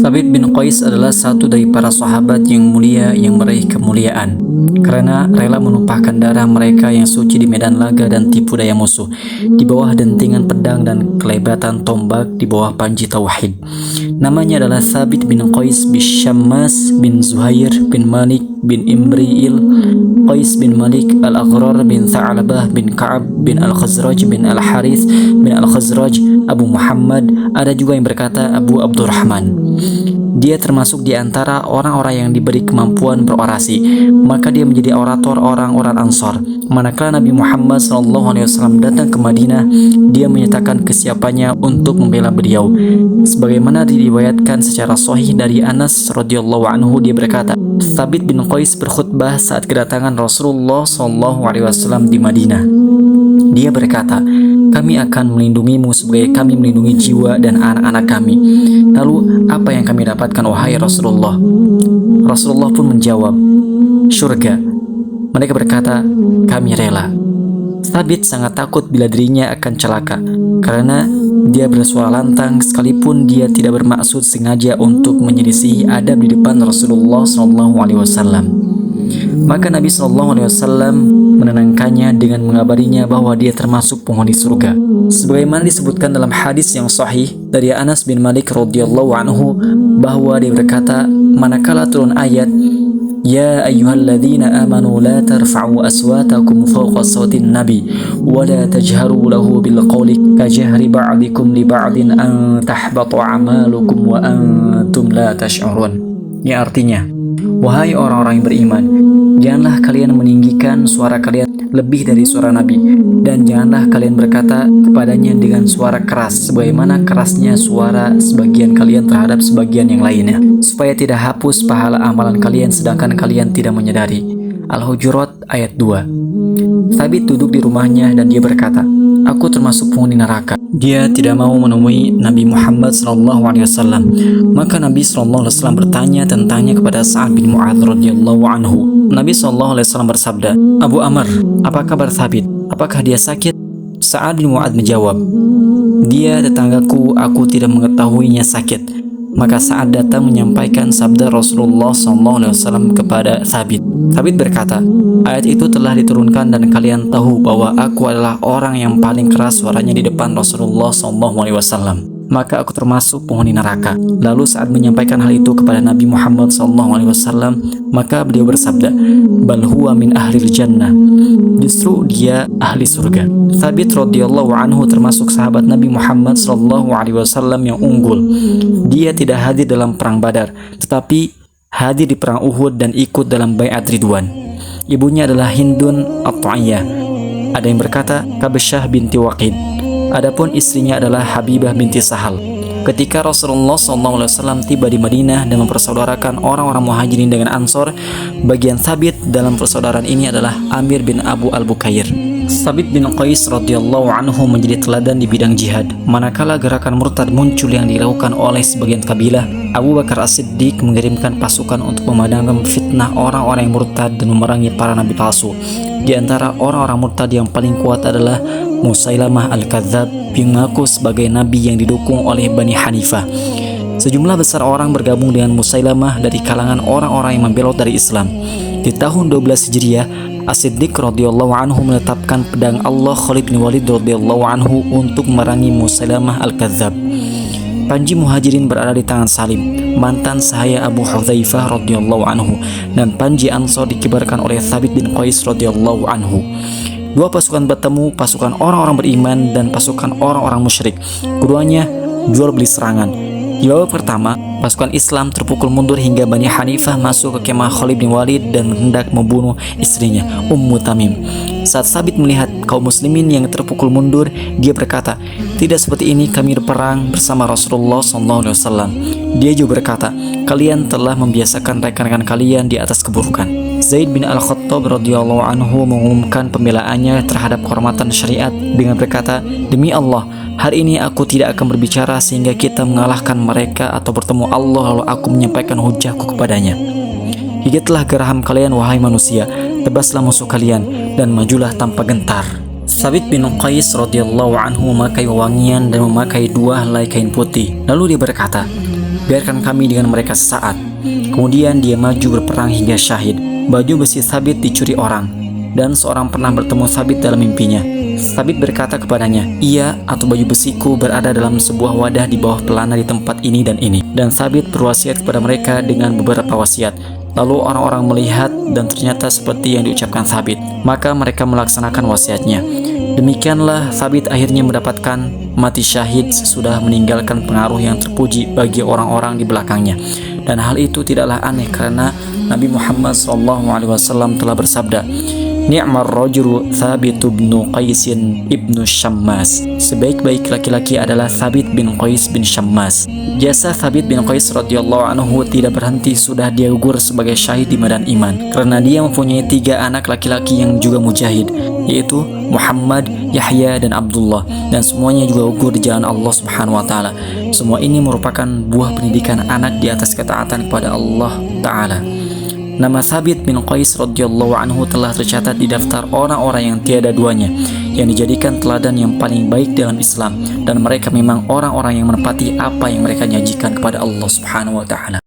Thabit bin Qais adalah satu dari para sahabat yang mulia yang meraih kemuliaan karena rela menumpahkan darah mereka yang suci di medan laga dan tipu daya musuh di bawah dentingan pedang dan kelebatan tombak di bawah panji tauhid. Namanya adalah Thabit bin Qais bin Syammas bin Zuhair bin Malik bin Imri'il, Qais bin Malik al-Aghrar bin Tha'labah bin Ka'ab bin al-Khazraj bin al-Harith bin al-Khazraj, Abu Muhammad, ada juga yang berkata Abu Abdurrahman. Dia termasuk di antara orang-orang yang diberi kemampuan berorasi, maka dia menjadi orator orang-orang Ansar. Manakala Nabi Muhammad SAW datang ke Madinah, dia menyatakan kesiapannya untuk membela beliau. Sebagaimana diriwayatkan secara sahih dari Anas radhiyallahu anhu, dia berkata, Thabit bin Qais berkhutbah saat kedatangan Rasulullah SAW di Madinah. Dia berkata, kami akan melindungimu sebagai kami melindungi jiwa dan anak-anak kami. Lalu apa yang kami dapatkan wahai Rasulullah? Rasulullah pun menjawab, syurga. Mereka berkata, kami rela. Thabit sangat takut bila dirinya akan celaka karena dia bersuara lantang sekalipun dia tidak bermaksud sengaja untuk menyelisihi adab di depan Rasulullah SAW. Maka Nabi SAW menenangkannya dengan mengabarinya bahwa dia termasuk penghuni surga. Sebagaimana disebutkan dalam hadis yang sahih dari Anas bin Malik radhiyallahu anhu bahwa dia berkata, manakala turun ayat Ya ayyuhalladzina amanu la tarfa'u aswatakum fawqa sawtin nabi wa la tajharu lahu bil qawli kajahri ba'dikum li ba'din an tahbatu a'malukum wa antum la tash'urun. Yang artinya, wahai orang-orang yang beriman, janganlah kalian meninggikan suara kalian lebih dari suara Nabi, dan janganlah kalian berkata kepadanya dengan suara keras sebagaimana kerasnya suara sebagian kalian terhadap sebagian yang lainnya, supaya tidak hapus pahala amalan kalian sedangkan kalian tidak menyadari. Al-Hujurat ayat 2. Thabit duduk di rumahnya dan dia berkata, aku termasuk penghuni neraka. Dia tidak mau menemui Nabi Muhammad SAW. Maka Nabi SAW bertanya tentangnya kepada Sa'ad bin Mu'adz radhiyallahu anhu. Nabi SAW bersabda, Abu Amr, apa kabar Thabit? Apakah dia sakit? Sa'ad bin Mu'adz menjawab, dia tetanggaku, aku tidak mengetahuinya sakit. Maka Sa'ad datang menyampaikan sabda Rasulullah SAW kepada Thabit. Thabit berkata, ayat itu telah diturunkan dan kalian tahu bahwa aku adalah orang yang paling keras suaranya di depan Rasulullah SAW. Maka aku termasuk penghuni neraka. Lalu saat menyampaikan hal itu kepada Nabi Muhammad SAW, maka beliau bersabda, bal huwa min ahlil jannah, justru dia ahli surga. Thabit radhiyallahu anhu termasuk sahabat Nabi Muhammad SAW yang unggul. Dia tidak hadir dalam perang Badar, tetapi hadir di perang Uhud dan ikut dalam bai'at Ridwan. Ibunya adalah Hindun At-Ta'iyah. Ada yang berkata Kabesyah binti Waqid. Adapun istrinya adalah Habibah binti Sahal. Ketika Rasulullah SAW tiba di Madinah dan mempersaudarakan orang-orang Muhajirin dengan Ansor, bagian Thabit dalam persaudaraan ini adalah Amir bin Abu Al-Bukair. Thabit bin Qais radhiyallahu anhu menjadi teladan di bidang jihad. Manakala gerakan murtad muncul yang dilakukan oleh sebagian kabilah, Abu Bakar As-Siddiq mengirimkan pasukan untuk memadamkan fitnah orang-orang yang murtad dan memerangi para nabi palsu. Di antara orang-orang murtad yang paling kuat adalah Musailamah Al-Kadzab yang mengaku sebagai nabi yang didukung oleh Bani Hanifah. Sejumlah besar orang bergabung dengan Musailamah dari kalangan orang-orang yang membelot dari Islam. Di tahun 12 Hijriah, As-Siddiq radhiyallahu anhu menetapkan pedang Allah Khalid bin Walid radhiyallahu anhu untuk memerangi Musailamah Al-Kadzab. Panji Muhajirin berada di tangan Salim, mantan sahaya Abu Hudzaifah radhiyallahu anhu, dan panji Ansor dikibarkan oleh Thabit bin Qais radhiyallahu anhu. Dua pasukan bertemu, pasukan orang-orang beriman dan pasukan orang-orang musyrik. Keduanya jual beli serangan. Di babak pertama, pasukan Islam terpukul mundur hingga Bani Hanifah masuk ke kemah Khalid bin Walid dan hendak membunuh istrinya, Ummu Tamim. Saat Thabit melihat kaum muslimin yang terpukul mundur, dia berkata, tidak seperti ini kami berperang bersama Rasulullah SAW. Dia juga berkata, kalian telah membiasakan rekan-rekan kalian di atas keburukan. Zaid bin Al-Khattab radhiyallahu anhu mengumumkan pembelaannya terhadap kehormatan syariat dengan berkata, demi Allah, hari ini aku tidak akan berbicara sehingga kita mengalahkan mereka atau bertemu Allah lalu aku menyampaikan hujahku kepadanya. Gigitlah geraham kalian wahai manusia, tebaslah musuh kalian dan majulah tanpa gentar. Thabit bin Qais radhiyallahu anhu memakai wewangian dan memakai 2 helai kain putih. Lalu dia berkata, biarkan kami dengan mereka sesaat. Kemudian dia maju berperang hingga syahid. Baju besi Thabit dicuri orang, dan seorang pernah bertemu Thabit dalam mimpinya. Thabit berkata kepadanya, "Ia atau baju besiku berada dalam sebuah wadah di bawah pelana di tempat ini dan ini." Dan Thabit berwasiat kepada mereka dengan beberapa wasiat. Lalu orang-orang melihat dan ternyata seperti yang diucapkan Thabit, maka mereka melaksanakan wasiatnya. Demikianlah Thabit akhirnya mendapatkan mati syahid sesudah meninggalkan pengaruh yang terpuji bagi orang-orang di belakangnya. Dan hal itu tidaklah aneh karena Nabi Muhammad SAW telah bersabda, "Ni'mar rajulu Thabit bin Qais ibnu Syammas." Sebaik-baik laki-laki adalah Thabit bin Qais bin Syammas. Jasa Thabit bin Qais radhiyallahu anhu tidak berhenti sudah dia gugur sebagai syahid di medan iman, karena dia mempunyai 3 anak laki-laki yang juga mujahid, yaitu Muhammad, Yahya, dan Abdullah, dan semuanya juga gugur di jalan Allah Subhanahu wa taala. Semua ini merupakan buah pendidikan anak di atas ketaatan kepada Allah taala. Nama Thabit bin Qais radhiyallahu anhu telah tercatat di daftar orang-orang yang tiada duanya, yang dijadikan teladan yang paling baik dalam Islam, dan mereka memang orang-orang yang menepati apa yang mereka janjikan kepada Allah Subhanahu wa taala.